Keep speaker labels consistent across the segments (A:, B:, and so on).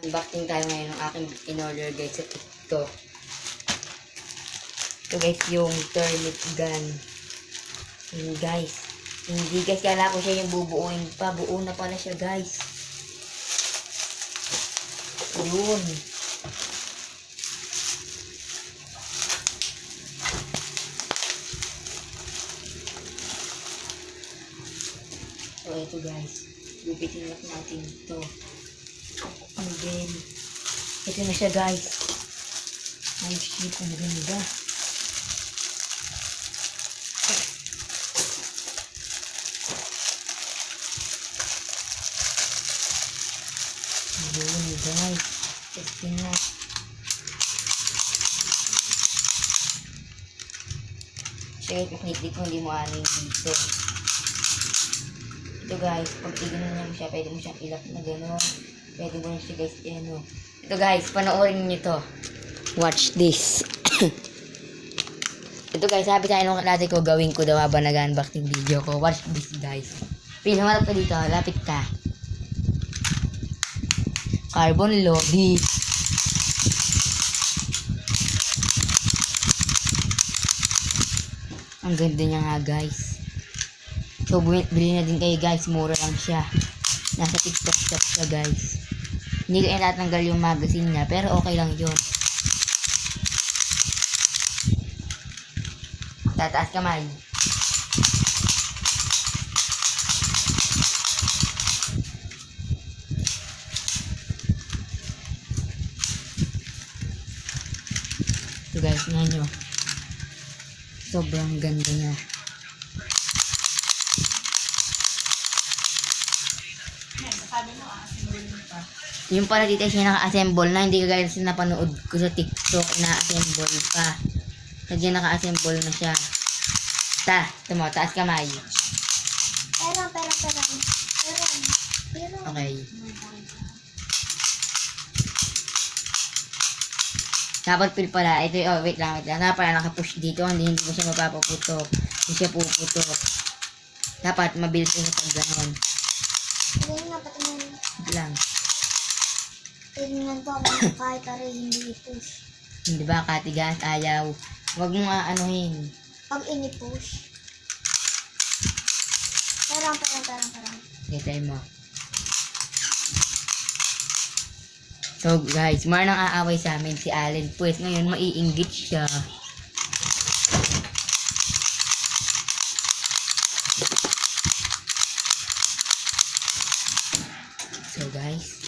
A: Unboxing tayo ngayon ng aking in-order guys sa TikTok. Ito guys yung turnip gun. Yun guys. Hindi guys, kala ko siya yung bubuuin pa. Buo na pala siya guys. Yun. So ito guys. Gupitin lang natin ito. And then, ito na siya guys. Oh shit, ang ganda. Yun guys. Testing na. Siya yung technique kung hindi mo aning dito. Ito guys, pag tignan mo siya, pwede mo siyang ilap na gano'n. Pwede mo na siya guys, ano. Ito guys, panoorin niyo to. Watch this. Ito guys, sabi tayo nung natin ko, gawin ko daw habang nag-unbox yung video ko. Watch this guys. Please, humarap ka dito, lapit ka. Carbon lobby. Ang ganda niya nga guys. So, bili na din kayo guys. Mura lang siya. Nasa TikTok shop siya guys. Hindi ko natanggal yung magazine niya. Pero okay lang yun. Tataas kamay. So guys, nga nyo. Sobrang ganda niya. Yung pala dito siya naka-assemble na, hindi kagaya sa napanood ko sa TikTok na assemble pa. Kasi naka-assemble na siya. Ito mo, taas kamay.
B: Pero.
A: Okay. Dapat pil pala, ito yung, wait lang. Dapat pala naka-push dito, hindi mo siya mapapaputok. Hindi siya puputok. Dapat mabilis yung pag ganon.
B: Hindi nga patingin.
A: Ito lang.
B: Tingnan ko kahit aray hindi i-push.
A: Hindi ba, katigas, ayaw. Huwag mo anuhin.
B: Pag ini-push. Perang.
A: Okay, try mo. So guys, nang aaway sa amin si Allen. Pues ngayon maiinggit siya. So guys,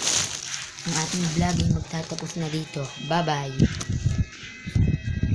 A: ang ating vlog ay magtatapos na dito. Bye bye.